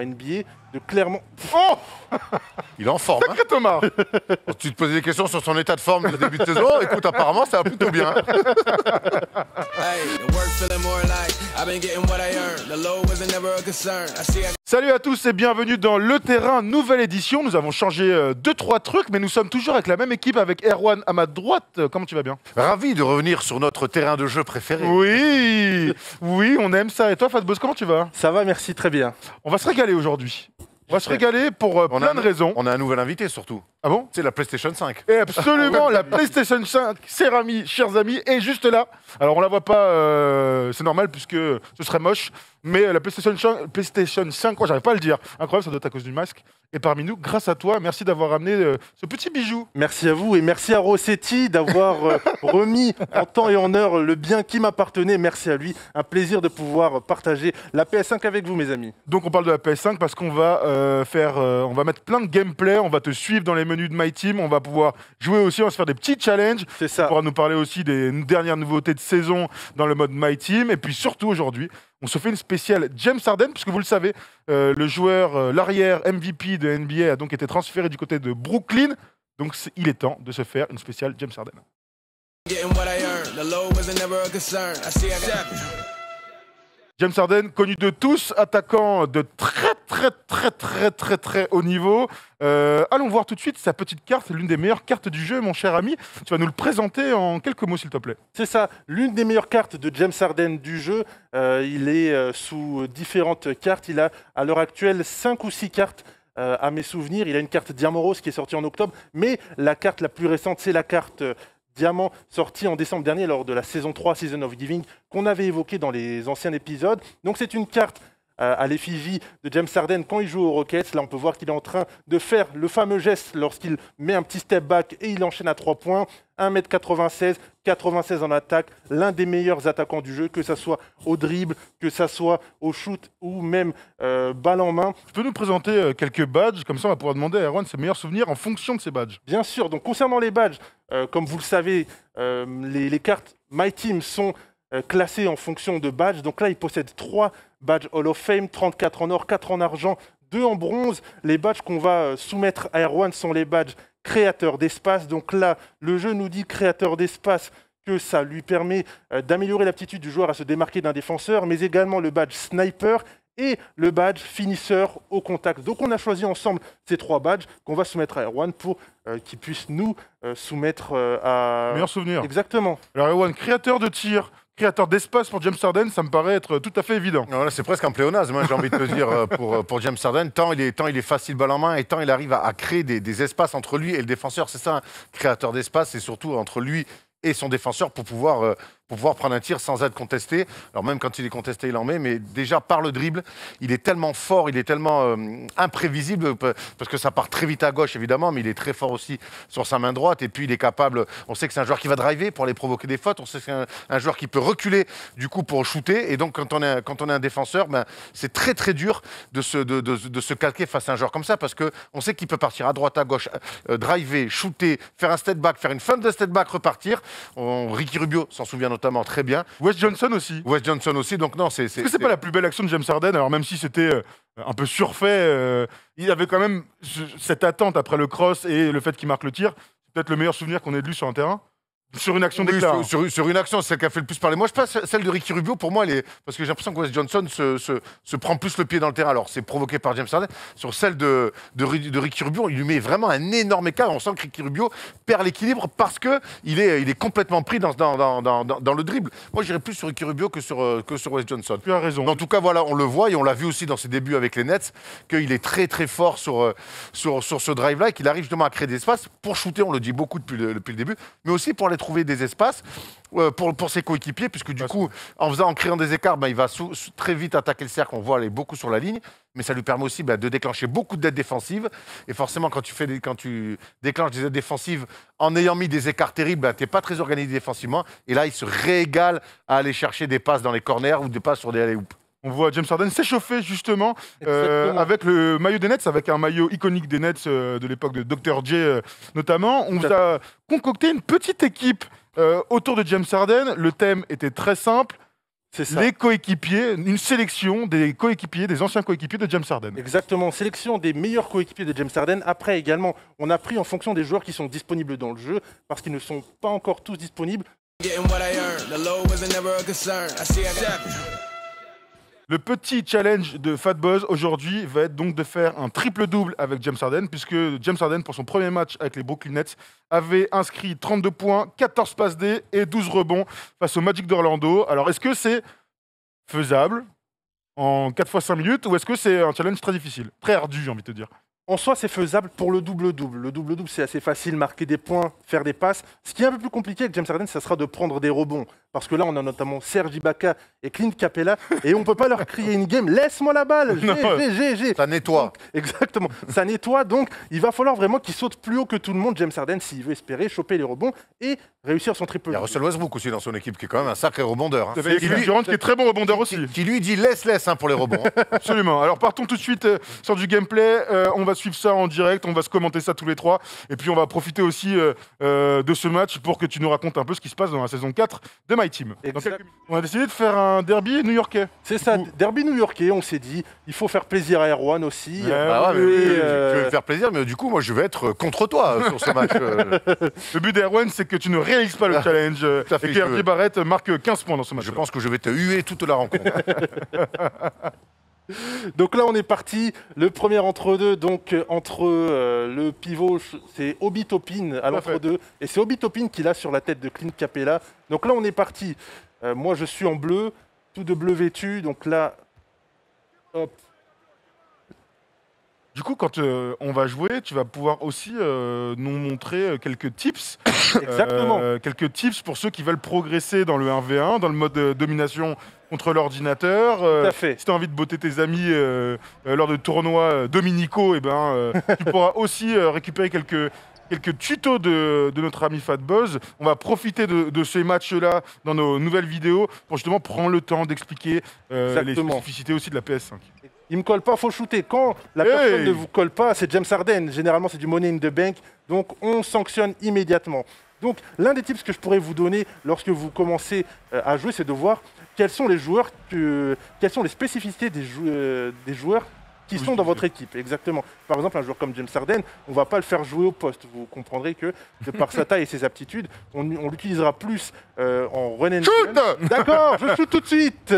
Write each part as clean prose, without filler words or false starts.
NBA de Clermont. Oh, Il est en forme. Hein. sacré Thomas. Tu te posais des questions sur son état de forme de début de saison. Écoute, apparemment, ça va plutôt bien. Salut à tous et bienvenue dans Le Terrain, nouvelle édition. Nous avons changé 2-3 trucs, mais nous sommes toujours avec la même équipe, avec Erwan à ma droite. Comment tu vas bien? Ravi de revenir sur notre terrain de jeu préféré. Oui, oui, on aime ça. Et toi, Fatboss, comment tu vas? Ça va, merci, très bien. On va se régaler aujourd'hui. On va se régaler pour plein de raisons. On a un nouvel invité surtout. Ah bon? C'est la PlayStation 5. Et absolument, la PlayStation 5, chers amis, est juste là. Alors on la voit pas, c'est normal puisque ce serait moche, mais la PlayStation 5, oh, j'arrive pas à le dire. Incroyable, ça doit être à cause du masque. Et parmi nous, grâce à toi, merci d'avoir amené ce petit bijou. Merci à vous et merci à Rossetti d'avoir remis en temps et en heure le bien qui m'appartenait. Merci à lui. Un plaisir de pouvoir partager la PS5 avec vous, mes amis. Donc on parle de la PS5 parce qu'on va on va mettre plein de gameplay, on va te suivre dans les menus de My Team, on va pouvoir jouer aussi, on va se faire des petits challenges. C'est ça. On pourra nous parler aussi des dernières nouveautés de saison dans le mode My Team. Et puis surtout aujourd'hui, on se fait une spéciale James Harden, puisque vous le savez, le joueur, l'arrière MVP de NBA a donc été transféré du côté de Brooklyn. Donc il est temps de se faire une spéciale James Harden. James Harden, connu de tous, attaquant de très haut niveau. Allons voir tout de suite sa petite carte, l'une des meilleures cartes du jeu, mon cher ami. Tu vas nous le présenter en quelques mots, s'il te plaît. C'est ça, l'une des meilleures cartes de James Harden du jeu. Il est sous différentes cartes. Il a à l'heure actuelle 5 ou 6 cartes. À mes souvenirs, il a une carte Diamant Rose qui est sortie en octobre, mais la carte la plus récente, c'est la carte Diamant, sortie en décembre dernier lors de la saison 3, Season of Giving, qu'on avait évoqué dans les anciens épisodes. Donc c'est une carte à l'effigie de James Harden quand il joue aux Rockets. Là, on peut voir qu'il est en train de faire le fameux geste lorsqu'il met un petit step back et il enchaîne à 3 points. 1m96, 96 en attaque, l'un des meilleurs attaquants du jeu, que ce soit au dribble, que ce soit au shoot ou même balle en main. Tu peux nous présenter quelques badges, comme ça on va pouvoir demander à Erwan ses meilleurs souvenirs en fonction de ces badges. Bien sûr, donc concernant les badges, comme vous le savez, les cartes My Team sont classées en fonction de badges. Donc là, il possède 3 badges Hall of Fame, 34 en or, 4 en argent, 2 en bronze. Les badges qu'on va soumettre à Erwan sont les badges créateur d'espace. Donc là, le jeu nous dit créateur d'espace, que ça lui permet d'améliorer l'aptitude du joueur à se démarquer d'un défenseur, mais également le badge sniper et le badge finisseur au contact. Donc on a choisi ensemble ces 3 badges qu'on va soumettre à Erwan pour qu'il puisse nous soumettre à... Meilleurs souvenirs. Exactement. Alors Erwan, créateur de tir, créateur d'espace pour James Harden, ça me paraît être tout à fait évident. Voilà, c'est presque un pléonasme, j'ai envie de te dire, pour James Harden. Tant il est facile balle en main et tant il arrive à créer des espaces entre lui et le défenseur. C'est ça, un créateur d'espace, et surtout entre lui et son défenseur pour pouvoir prendre un tir sans être contesté. Alors même quand il est contesté, il en met, mais déjà par le dribble, il est tellement fort, il est tellement imprévisible, parce que ça part très vite à gauche évidemment, mais il est très fort aussi sur sa main droite, et puis il est capable, on sait que c'est un joueur qui va driver pour aller provoquer des fautes, on sait que c'est un joueur qui peut reculer du coup pour shooter, et donc quand on est un défenseur, ben, c'est très dur de se calquer face à un joueur comme ça, parce qu'on sait qu'il peut partir à droite, à gauche, driver, shooter, faire un step back, faire une fin de step back, repartir. Ricky Rubio s'en souvient notamment très bien. Wes Johnson aussi. Wes Johnson aussi, donc non, c'est... Est-ce que c'est pas la plus belle action de James Harden? Alors même si c'était un peu surfait, il avait quand même cette attente après le cross et le fait qu'il marque le tir. C'est peut-être le meilleur souvenir qu'on ait de lui sur un terrain. Sur une action d'éclat. Sur une action, c'est celle qui a fait le plus parler. Moi, je pense celle de Ricky Rubio, pour moi, parce que j'ai l'impression que Wes Johnson se prend plus le pied dans le terrain. Alors, c'est provoqué par James Harden. Sur celle de Ricky Rubio, il lui met vraiment un énorme écart. On sent que Ricky Rubio perd l'équilibre parce qu'il est complètement pris dans le dribble. Moi, j'irais plus sur Ricky Rubio que sur Wes Johnson. Tu as raison. En tout cas, voilà, on le voit et on l'a vu aussi dans ses débuts avec les Nets, qu'il est très fort sur ce drive-là et qu'il arrive justement à créer des espaces pour shooter. On le dit beaucoup depuis le début, mais aussi pour aller trouver des espaces pour ses coéquipiers, puisque du coup, en créant des écarts, il va très vite attaquer le cercle. On voit aller beaucoup sur la ligne, mais ça lui permet aussi de déclencher beaucoup d'aides défensives. Et forcément, quand tu déclenches des aides défensives en ayant mis des écarts terribles, tu n'es pas très organisé défensivement. Et là, il se régale à aller chercher des passes dans les corners ou des passes sur des alley-oops. On voit James Harden s'échauffer justement avec le maillot des Nets, avec un maillot iconique des Nets de l'époque de Dr. J notamment. On vous a concocté une petite équipe autour de James Harden. Le thème était très simple. C'est ça. les coéquipiers, une sélection des coéquipiers, des anciens coéquipiers de James Harden. Exactement, sélection des meilleurs coéquipiers de James Harden. Après également, on a pris en fonction des joueurs qui sont disponibles dans le jeu, parce qu'ils ne sont pas encore tous disponibles. Le petit challenge de Fatboz aujourd'hui va être donc de faire un triple-double avec James Harden, puisque James Harden, pour son premier match avec les Brooklyn Nets, avait inscrit 32 points, 14 passes D et 12 rebonds face au Magic d'Orlando. Alors, est-ce que c'est faisable en 4 fois 5 minutes, ou est-ce que c'est un challenge très difficile, très ardu, j'ai envie de te dire? En soi, c'est faisable pour le double-double. Le double-double, c'est assez facile, marquer des points, faire des passes. Ce qui est un peu plus compliqué avec James Harden, ça sera de prendre des rebonds. Parce que là, on a notamment Serge Ibaka et Clint Capella, et on ne peut pas leur crier une game, laisse-moi la balle, j'ai. Ça nettoie. Donc, exactement, ça nettoie, donc il va falloir vraiment qu'il saute plus haut que tout le monde, James Harden, s'il veut espérer choper les rebonds et réussir son triple. Il y a Russell Westbrook aussi dans son équipe, qui est quand même un sacré rebondeur. Hein. Il y a Kevin Durant qui est très bon rebondeur aussi. Qui lui dit laisse hein, pour les rebonds. Absolument. Alors partons tout de suite sur du gameplay. On va suivre ça en direct, on va se commenter ça tous les trois. Et puis on va profiter aussi de ce match pour que tu nous racontes un peu ce qui se passe dans la saison 4 de My Team. Dans quelques minutes, on a décidé de faire un derby new-yorkais. C'est ça, derby new-yorkais, on s'est dit, il faut faire plaisir à Erwan aussi. Bah ouais, mais tu veux me faire plaisir, mais du coup, moi, je vais être contre toi sur ce match. Le but d'Erwan, c'est que tu ne réalises pas le challenge à fait, et que RJ Barrett marque 15 points dans ce match. Je pense que je vais te huer toute la rencontre. Donc là, on est parti. Le premier entre-deux, donc entre le pivot, c'est Obi Toppin à l'entre-deux. Et c'est Obi Toppin qui l'a sur la tête de Clint Capella. Donc là, on est parti. Moi, je suis en bleu, tout de bleu vêtu. Donc là, hop. Du coup, quand on va jouer, tu vas pouvoir aussi nous montrer quelques tips. Exactement. Quelques tips pour ceux qui veulent progresser dans le 1v1, dans le mode domination contre l'ordinateur. Tout à fait. Si tu as envie de botter tes amis lors de tournois dominicaux, tu pourras aussi récupérer quelques tutos de notre ami Fatboz. On va profiter de ces matchs-là dans nos nouvelles vidéos pour justement prendre le temps d'expliquer les spécificités aussi de la PS5. Il me colle pas, faut shooter. Quand la personne ne vous colle pas, c'est James Harden. Généralement, c'est du money in the bank. Donc, on sanctionne immédiatement. Donc, l'un des tips que je pourrais vous donner lorsque vous commencez à jouer, c'est de voir quels sont les joueurs, quelles sont les spécificités des joueurs qui sont dans votre équipe. Exactement. Par exemple, un joueur comme James Harden, on ne va pas le faire jouer au poste. Vous comprendrez que, de par sa taille et ses aptitudes, on l'utilisera plus en run and gun. D'accord, je shoot tout de suite.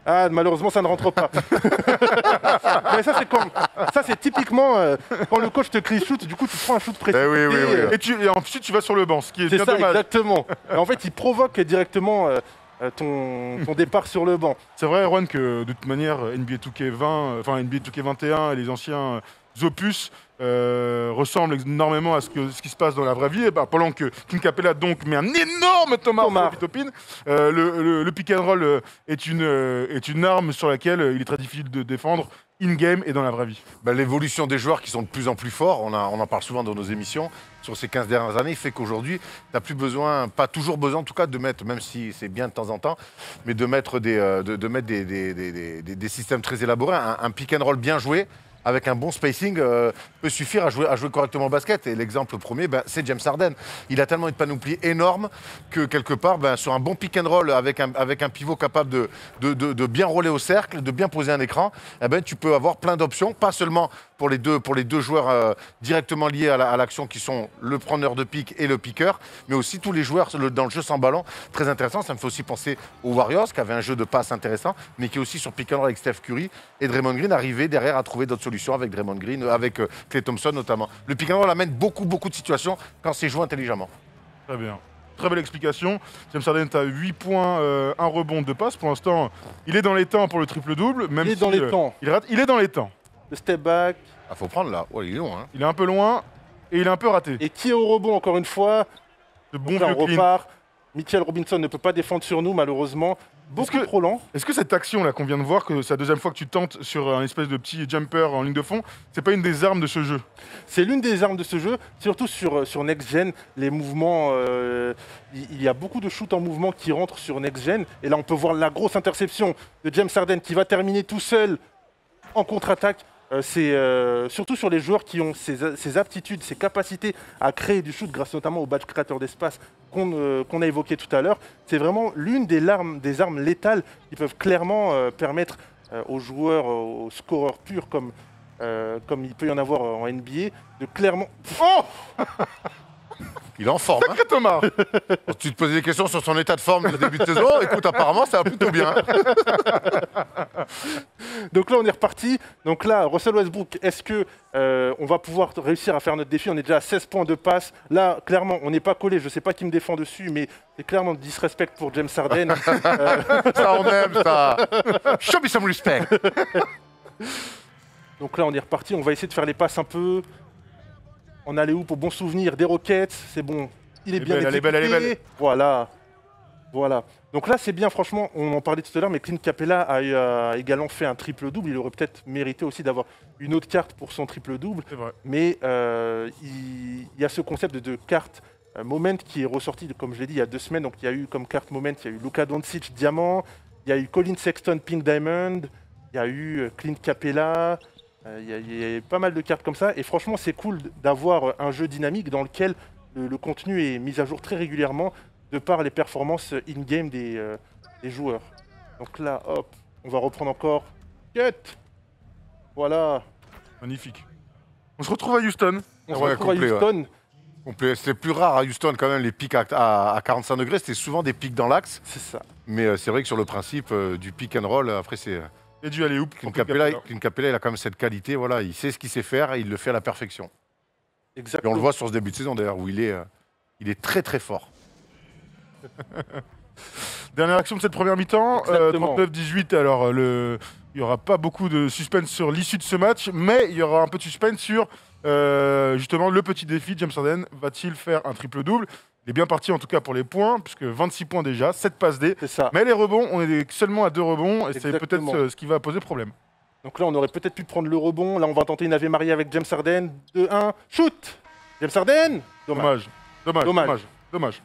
Ah, malheureusement, ça ne rentre pas. Mais ça, c'est typiquement quand le coach te crie shoot, du coup, tu prends un shoot précis. Et ensuite, tu vas sur le banc, ce qui est bien ça, dommage. Exactement. Et en fait, il provoque directement ton départ sur le banc. C'est vrai, Erwan, que de toute manière, NBA 2K20, enfin NBA 2K21 et les anciens opus ressemblent énormément à ce qui se passe dans la vraie vie. Et pendant que Clint Capella donc met un énorme Thomas Topin, le pick and roll est une arme sur laquelle il est très difficile de défendre in-game et dans la vraie vie. L'évolution des joueurs qui sont de plus en plus forts, on en parle souvent dans nos émissions, sur ces 15 dernières années, fait qu'aujourd'hui, tu n'as plus besoin, pas toujours besoin en tout cas, de mettre, même si c'est bien de temps en temps, mais de mettre des systèmes très élaborés. Un pick and roll bien joué, avec un bon spacing, peut suffire à jouer correctement au basket. Et l'exemple premier, c'est James Harden. Il a tellement une panoplie énorme que quelque part, sur un bon pick and roll avec un pivot capable de bien rouler au cercle, de bien poser un écran, tu peux avoir plein d'options, pas seulement pour les deux joueurs directement liés à l'action qui sont le preneur de pick et le picker, mais aussi tous les joueurs dans le jeu sans ballon. Très intéressant, ça me fait aussi penser aux Warriors qui avaient un jeu de passe intéressant, mais qui est aussi sur pick and roll avec Steph Curry et Draymond Green arrivé derrière à trouver d'autres solutions avec Draymond Green, avec Klay Thompson notamment. Le pick and roll amène beaucoup de situations quand c'est joué intelligemment. Très bien. Très belle explication. James Harden a 8 points, 1 rebond, 2 passes. Pour l'instant, il est dans les temps pour le triple-double. Il est dans les temps. Il est dans les temps. Le step back. Ah, faut prendre là. Ouais, il est long. Hein. Il est un peu loin et il est un peu raté. Et qui est au rebond encore une fois? Le bon vieux Clint. repart. Mitchell Robinson ne peut pas défendre sur nous, malheureusement. Beaucoup trop lent. Est-ce que cette action-là qu'on vient de voir, que c'est la deuxième fois que tu tentes sur un espèce de petit jumper en ligne de fond, c'est pas une des armes de ce jeu? C'est l'une des armes de ce jeu, surtout sur Next Gen. Les mouvements, il y a beaucoup de shoots en mouvement qui rentrent sur Next Gen. Et là, on peut voir la grosse interception de James Harden qui va terminer tout seul en contre-attaque. c'est surtout sur les joueurs qui ont ces aptitudes, ces capacités à créer du shoot grâce notamment au badge créateur d'espace qu'on a évoqué tout à l'heure. C'est vraiment l'une des armes létales qui peuvent clairement permettre aux joueurs, aux scoreurs purs comme il peut y en avoir en NBA, de clairement... Oh Il est en forme. Hein. Thomas. Tu te posais des questions sur son état de forme au début de saison. Écoute, apparemment, ça va plutôt bien. Donc là, on est reparti. Donc là, Russell Westbrook, est-ce que on va pouvoir réussir à faire notre défi? On est déjà à 16 points de passe. Là, clairement, on n'est pas collé. Je ne sais pas qui me défend dessus, mais c'est clairement disrespect pour James Harden. Ça, on aime ça. Show me some respect. Donc là, on est reparti. On va essayer de faire les passes un peu. On a les hoops au bon souvenir des Rockets. C'est bon. Il est bien exécuté. Elle est belle. Voilà. Voilà. Donc là, c'est bien, franchement, on en parlait tout à l'heure, mais Clint Capella a également fait un triple-double. Il aurait peut-être mérité aussi d'avoir une autre carte pour son triple-double. C'est vrai. Mais il y a ce concept de carte Moment qui est ressorti, comme je l'ai dit, il y a 2 semaines. Donc il y a eu comme carte Moment, il y a eu Luka Doncic Diamant, il y a eu Colin Sexton Pink Diamond, il y a eu Clint Capella. Il y a pas mal de cartes comme ça. Et franchement, c'est cool d'avoir un jeu dynamique dans lequel le contenu est mis à jour très régulièrement de par les performances in-game des joueurs. Donc là, hop, on va reprendre encore. Cut. Voilà. Magnifique. On se retrouve à Houston. On se Ouais, retrouve à complet, Houston. C'est plus rare à Houston quand même, les pics à 45 degrés. C'était souvent des pics dans l'axe. C'est ça. Mais c'est vrai que sur le principe du pick and roll, après c'est... Et du aller hoop. Clint Capella, il a quand même cette qualité, voilà, il sait ce qu'il sait faire et il le fait à la perfection. Et Exactement. on le voit sur ce début de saison d'ailleurs, où il est très très fort. Dernière action de cette première mi-temps, Exactement. 39-18. Alors, il n'y aura pas beaucoup de suspense sur l'issue de ce match, mais il y aura un peu de suspense sur justement le petit défi. James Harden va-t-il faire un triple-double? Il est bien parti en tout cas pour les points, puisque 26 points déjà, 7 passes D. C'est ça. Mais les rebonds, on est seulement à 2 rebonds, et c'est Exactement. peut-être ce qui va poser problème. Donc là, on aurait peut-être pu prendre le rebond. Là, on va tenter une Ave Maria avec James Harden. 2-1, shoot. James Harden. Dommage. Dommage.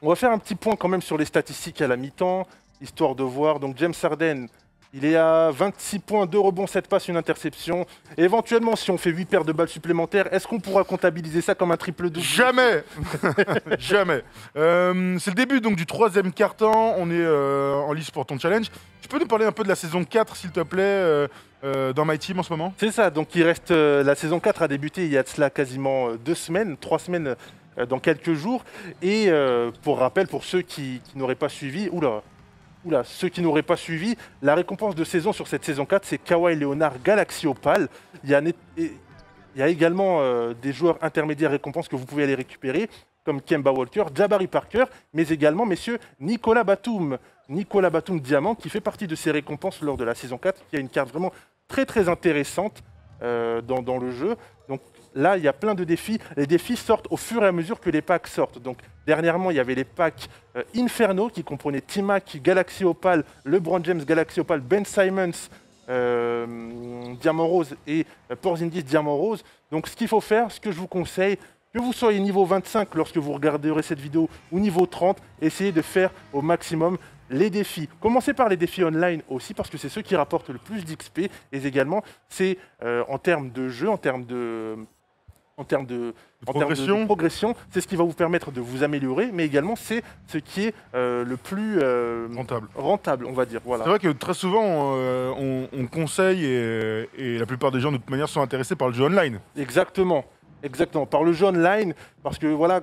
On va faire un petit point quand même sur les statistiques à la mi-temps, histoire de voir. Donc James Harden, il est à 26 points, 2 rebonds, 7 passes, une interception. Et éventuellement, si on fait 8 paires de balles supplémentaires, est-ce qu'on pourra comptabiliser ça comme un triple-double? Jamais. Jamais. C'est le début donc du 3e quart-temps. On est en lice pour ton challenge. Tu peux nous parler un peu de la saison 4, s'il te plaît, dans My Team en ce moment? C'est ça, donc il reste la saison 4 a débuté il y a de cela quasiment 2 semaines, 3 semaines dans quelques jours. Et pour rappel, pour ceux qui n'auraient pas suivi, ceux qui n'auraient pas suivi, la récompense de saison sur cette saison 4, c'est Kawhi Leonard Galaxy Opal. Il y a également des joueurs intermédiaires récompenses que vous pouvez aller récupérer, comme Kemba Walker, Jabari Parker, mais également, messieurs, Nicolas Batum Diamant, qui fait partie de ces récompenses lors de la saison 4, qui a une carte vraiment très très intéressante dans le jeu. Donc là, il y a plein de défis. Les défis sortent au fur et à mesure que les packs sortent. Donc dernièrement, il y avait les packs Inferno, qui comprenaient T-Mac, Galaxy Opal, LeBron James Galaxy Opal, Ben Simmons, Diamant Rose et Porzingis Diamant Rose. Donc ce qu'il faut faire, ce que je vous conseille, que vous soyez niveau 25 lorsque vous regarderez cette vidéo ou niveau 30, essayez de faire au maximum les défis. Commencez par les défis online aussi, parce que c'est ceux qui rapportent le plus d'XP. Et également, c'est en termes de jeu, en termes de progression, c'est ce qui va vous permettre de vous améliorer, mais également c'est ce qui est le plus rentable, on va dire. Voilà. C'est vrai que très souvent, on conseille, et la plupart des gens de toute manière sont intéressés par le jeu online. Exactement, par le jeu online, parce que voilà,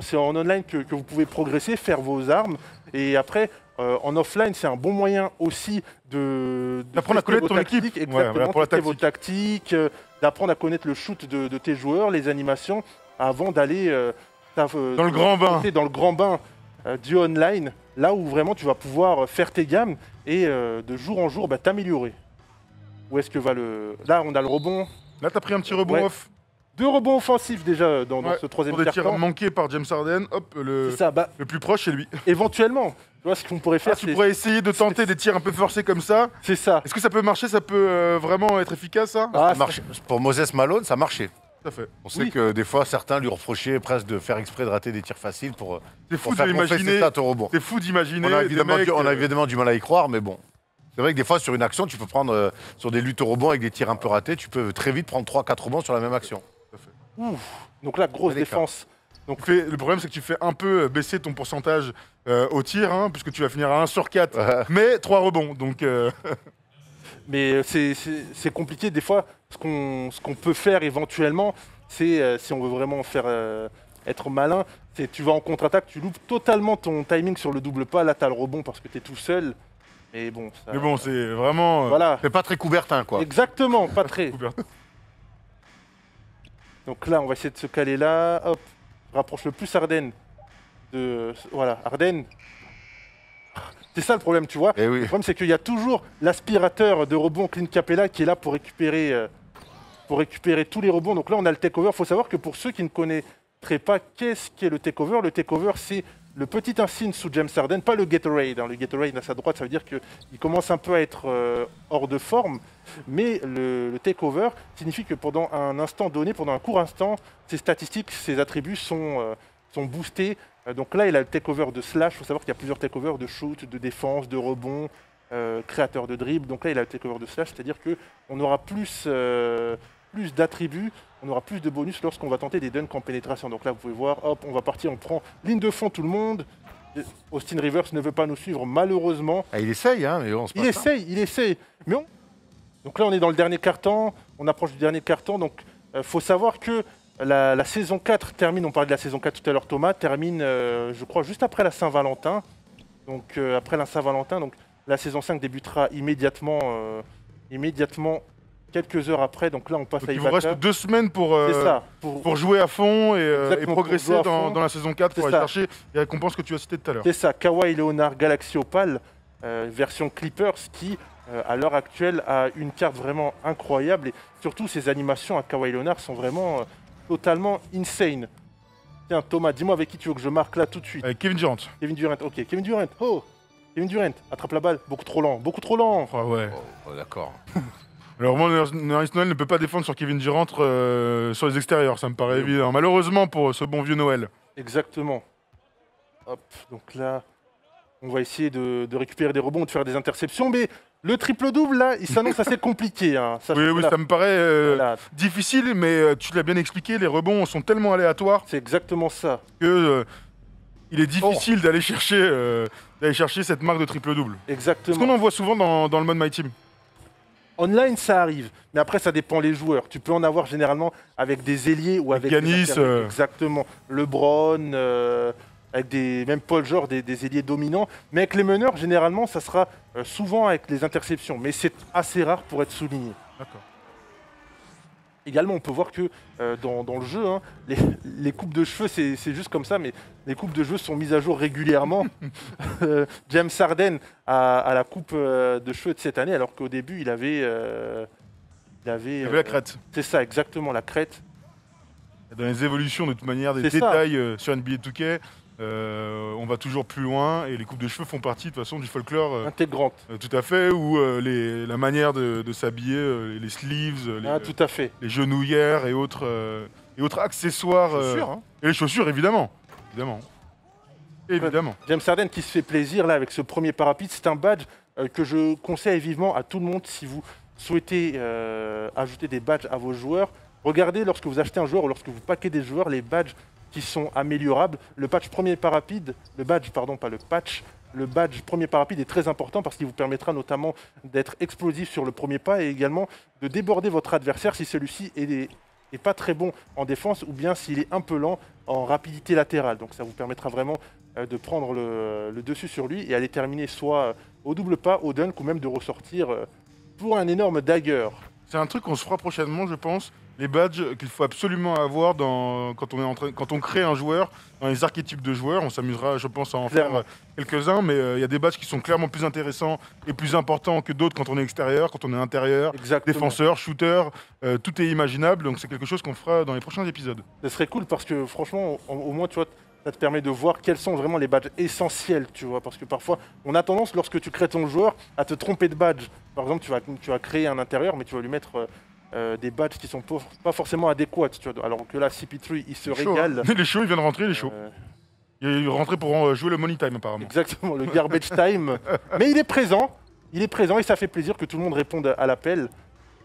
c'est en online que vous pouvez progresser, faire vos armes, et après, en offline, c'est un bon moyen aussi d'apprendre à connaître ton équipe. Exactement, tester vos tactiques, d'apprendre à connaître le shoot de tes joueurs, les animations, avant d'aller dans le grand bain du online, là où vraiment tu vas pouvoir faire tes gammes et de jour en jour t'améliorer. Où est-ce que va le... Là, on a le rebond. Là, tu as pris un petit rebond off. 2 rebonds offensifs déjà dans ce 3e quart-temps. Des tirs manqués par James Harden. Hop, le plus proche, c'est lui. Éventuellement, tu vois ce qu'on pourrait faire. Tu pourrais essayer de tenter des tirs un peu forcés comme ça. C'est ça. Est-ce que ça peut marcher? Ça peut vraiment être efficace, ça? Ça marche. Pour Moses Malone, ça marchait. Tout à fait. On sait que des fois, certains lui reprochaient presque de faire exprès de rater des tirs faciles c'est fou faire gonfler ses stats au rebond. C'est fou d'imaginer. On a évidemment du mal à y croire, mais bon. C'est vrai que des fois, sur une action, tu peux prendre, sur des luttes au rebond avec des tirs un peu ratés, tu peux très vite prendre 3-4 rebonds sur la même action. Ouf. Donc là, grosse défense. Donc, Le problème, c'est que tu fais un peu baisser ton pourcentage au tir, hein, puisque tu vas finir à 1 sur 4, mais 3 rebonds. Donc, mais c'est compliqué. Des fois, ce qu'on peut faire éventuellement, c'est, si on veut vraiment faire être malin, c'est tu vas en contre-attaque, tu loupes totalement ton timing sur le double pas. Là, tu as le rebond parce que tu es tout seul. Et bon, ça, mais bon, c'est vraiment... voilà. C'est pas très coubertin, quoi. Exactement, pas très. couvert. Donc là, on va essayer de se caler là. Hop, je rapproche le plus Arden. Voilà, Arden. C'est ça le problème, tu vois. Eh oui. Le problème, c'est qu'il y a toujours l'aspirateur de rebond Clint Capella qui est là pour récupérer tous les rebonds. Donc là, on a le takeover. Il faut savoir que pour ceux qui ne connaîtraient pas qu'est-ce qu'est le takeover c'est le petit insigne sous James Harden, pas le Gatorade. Le Gatorade à sa droite, ça veut dire qu'il commence un peu à être hors de forme. Mais le takeover signifie que pendant un instant donné, pendant un court instant, ses statistiques, ses attributs sont boostés. Donc là, il a le takeover de slash. Il faut savoir qu'il y a plusieurs takeovers de shoot, de défense, de rebond, créateur de dribble. Donc là, il a le takeover de slash, c'est-à-dire qu'on aura plus d'attributs, on aura plus de bonus lorsqu'on va tenter des dunks en pénétration. Donc là, vous pouvez voir, hop, on va partir, on prend ligne de fond tout le monde. Austin Rivers ne veut pas nous suivre, malheureusement. Ah, il essaye, hein, mais bon, c'est pas ça. Il essaye. Mais donc là, on est dans le dernier quart-temps, on approche du dernier quart-temps. Donc, faut savoir que la saison 4 termine, on parlait de la saison 4 tout à l'heure, Thomas, termine, je crois, juste après la Saint-Valentin. Donc, après la Saint-Valentin, donc la saison 5 débutera immédiatement, quelques heures après. Donc là, on passe Donc à il vous Ibaka. reste 2 semaines pour jouer à fond et Exactement, progresser pour jouer à fond. dans la saison 4 pour C'est aller ça. chercher les récompenses que tu as citées tout à l'heure. C'est ça, Kawhi Leonard Galaxy Opal, version Clippers, qui à l'heure actuelle a une carte vraiment incroyable et surtout ses animations à Kawhi Leonard sont vraiment totalement insane. Tiens Thomas, dis-moi avec qui tu veux que je marque là tout de suite. Avec Kevin Durant. Kevin Durant, ok, Kevin Durant, Kevin Durant, attrape la balle, beaucoup trop lent. Ah ouais. Oh, d'accord. Alors moi, Nerys Noël ne peut pas défendre sur Kevin Durant sur les extérieurs, ça me paraît évident. Malheureusement pour ce bon vieux Noël. Exactement. Hop, donc là, on va essayer de récupérer des rebonds, de faire des interceptions, mais le triple-double, là, il s'annonce assez compliqué. Hein. Oui, ça me paraît Voilà. difficile, mais tu l'as bien expliqué, les rebonds sont tellement aléatoires C'est exactement ça. que il est difficile d'aller chercher cette marque de triple-double. Exactement. Est-ce qu'on en voit souvent dans le mode My Team? Online, ça arrive, mais après, ça dépend les joueurs. Tu peux en avoir généralement avec des ailiers ou avec Giannis, des exactement. LeBron, avec même Paul George, des ailiers dominants. Mais avec les meneurs, généralement, ça sera souvent avec les interceptions. Mais c'est assez rare pour être souligné. D'accord. Également, on peut voir que dans le jeu, hein, les coupes de cheveux, c'est juste comme ça, mais les coupes de cheveux sont mises à jour régulièrement. James Harden a la coupe de cheveux de cette année, alors qu'au début, il avait la crête. C'est ça, exactement, la crête. Dans les évolutions, de toute manière, des C'est ça. détails sur NBA 2K, on va toujours plus loin et les coupes de cheveux font partie de toute façon du folklore. Intégrante. Tout à fait, ou la manière de s'habiller, les sleeves, Tout à fait. les genouillères et autres accessoires. Chaussures, hein. Et les chaussures, évidemment. Évidemment. James Harden qui se fait plaisir là avec ce premier parapluie, c'est un badge que je conseille vivement à tout le monde si vous souhaitez ajouter des badges à vos joueurs. Regardez lorsque vous achetez un joueur ou lorsque vous paquez des joueurs, les badges qui sont améliorables. Le badge premier pas rapide, le badge premier pas rapide est très important parce qu'il vous permettra notamment d'être explosif sur le premier pas et également de déborder votre adversaire si celui-ci est pas très bon en défense ou bien s'il est un peu lent en rapidité latérale. Donc ça vous permettra vraiment de prendre le dessus sur lui et aller terminer soit au double pas, au dunk ou même de ressortir pour un énorme dagger. C'est un truc qu'on se fera prochainement, je pense. Les badges qu'il faut absolument avoir quand on crée un joueur, dans les archétypes de joueurs. On s'amusera, je pense, à en Clairement. faire quelques-uns, mais il y a des badges qui sont clairement plus intéressants et plus importants que d'autres quand on est extérieur, quand on est intérieur, Exactement. défenseur, shooter, tout est imaginable. Donc c'est quelque chose qu'on fera dans les prochains épisodes. Ce serait cool parce que franchement, au moins, tu vois, ça te permet de voir quels sont vraiment les badges essentiels, tu vois. Parce que parfois, on a tendance, lorsque tu crées ton joueur, à te tromper de badge. Par exemple, tu vas créer un intérieur, mais tu vas lui mettre des badges qui sont pas forcément adéquats, tu vois. Alors que là, CP3, il se régale. Il est chaud, il vient de rentrer, il est chaud. Il est rentré pour jouer le money time apparemment. Exactement, le garbage time. Mais il est présent. il est présent et ça fait plaisir que tout le monde réponde à l'appel.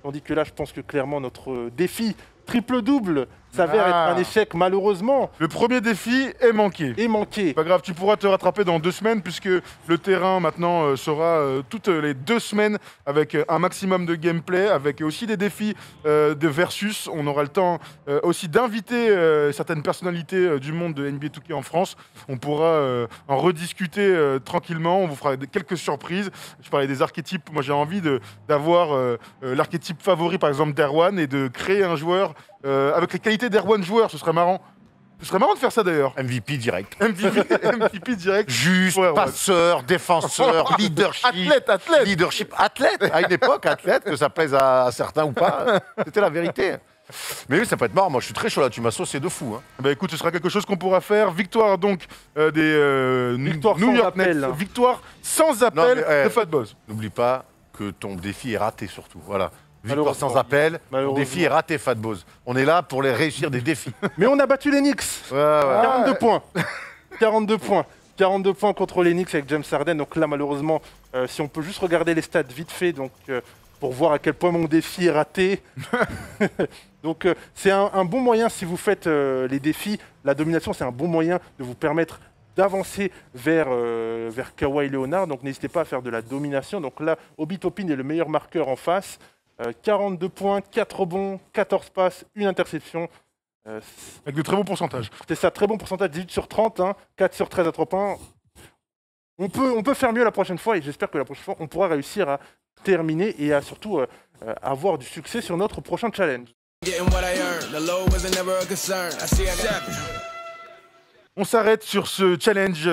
Tandis que là, je pense que clairement, notre défi triple-double s'avère être un échec, malheureusement. Le premier défi est manqué. Et manqué. Pas grave, tu pourras te rattraper dans 2 semaines puisque le terrain maintenant sera toutes les 2 semaines avec un maximum de gameplay, avec aussi des défis de versus. On aura le temps aussi d'inviter certaines personnalités du monde de NBA 2K en France. On pourra en rediscuter tranquillement. On vous fera quelques surprises. Je parlais des archétypes. Moi, j'ai envie d'avoir l'archétype favori, par exemple, d'Erwan et de créer un joueur avec les qualités d'Erwan joueur. Ce serait marrant. Ce serait marrant de faire ça d'ailleurs. MVP direct. MVP direct. Juste, Ouais, ouais. passeur, défenseur, leadership. Athlète. Athlète. À une époque, athlète, que ça plaise à certains ou pas, c'était la vérité. Mais oui, ça peut être marrant. Moi, je suis très chaud là. Tu m'as saucé de fou. Hein. Bah écoute, ce sera quelque chose qu'on pourra faire. Victoire donc des Victoire New sans York appel. Knicks. Victoire sans appel Non, mais, de Fat Boss. N'oublie pas que ton défi est raté surtout. Voilà. Victoire Malheureusement. sans appel, ton Malheureusement. défi est raté, Fat Boz. On est là pour les réussir des défis. Mais on a battu les Knicks. Ouais, ouais. 42 points. 42 points. 42 points contre les Knicks avec James Harden. Donc là, malheureusement, si on peut juste regarder les stats vite fait, donc, pour voir à quel point mon défi est raté. Donc c'est un bon moyen si vous faites les défis. La domination, c'est un bon moyen de vous permettre d'avancer vers Kawhi Leonard. Donc n'hésitez pas à faire de la domination. Donc là, Obi Toppin est le meilleur marqueur en face. 42 points, 4 rebonds, 14 passes, 1 interception. Avec de très bons pourcentages. C'est ça, très bon pourcentage, 18 sur 30, hein, 4 sur 13 à 3 points. On peut faire mieux la prochaine fois et j'espère que la prochaine fois, on pourra réussir à terminer et à surtout avoir du succès sur notre prochain challenge. On s'arrête sur ce challenge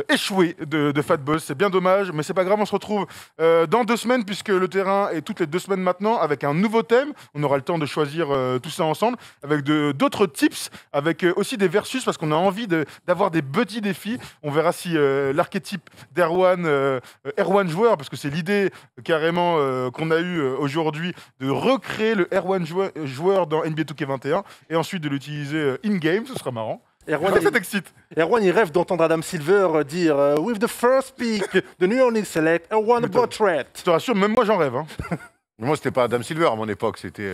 échoué de Fat Boss. C'est bien dommage, mais c'est pas grave. On se retrouve dans 2 semaines puisque le terrain est toutes les 2 semaines maintenant avec un nouveau thème. On aura le temps de choisir tout ça ensemble avec d'autres tips, avec aussi des versus parce qu'on a envie d'avoir des petits défis. On verra si l'archétype d'Erwan, Erwan joueur, parce que c'est l'idée carrément qu'on a eue aujourd'hui de recréer le Erwan joueur dans NBA 2K21 et ensuite de l'utiliser in-game. Ce sera marrant. Erwan, Ça t'excite. Erwan, il rêve d'entendre Adam Silver dire With the first pick, the New Orleans select Erwan Botret. Je te rassure, même moi j'en rêve. Hein. Moi, c'était pas Adam Silver à mon époque, c'était.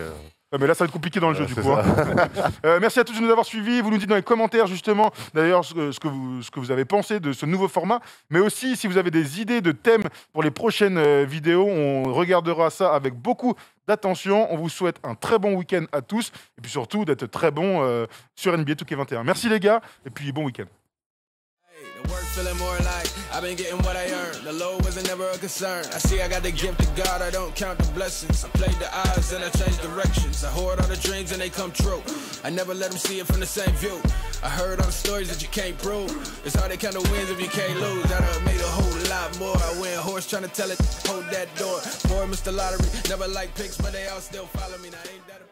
Ouais, mais là, ça va être compliqué dans le jeu, du c'est coup. Hein. Merci à tous de nous avoir suivis. Vous nous dites dans les commentaires, justement, d'ailleurs, ce que vous avez pensé de ce nouveau format. Mais aussi, si vous avez des idées de thèmes pour les prochaines vidéos, on regardera ça avec beaucoup d'attention. On vous souhaite un très bon week-end à tous. Et puis surtout, d'être très bon sur NBA 2K21. Merci, les gars. Et puis, bon week-end. The work feeling more like I've been getting what I earned. The low wasn't never a concern. I see I got the gift of God, I don't count the blessings. I played the odds and I changed directions. I hoard all the dreams and they come true. I never let them see it from the same view. I heard all the stories that you can't prove. It's hard to count the wins if you can't lose. I done made a whole lot more. I win horse trying to tell it, hold that door. Boy, Mr. Lottery, never like picks, but they all still follow me. Now ain't that a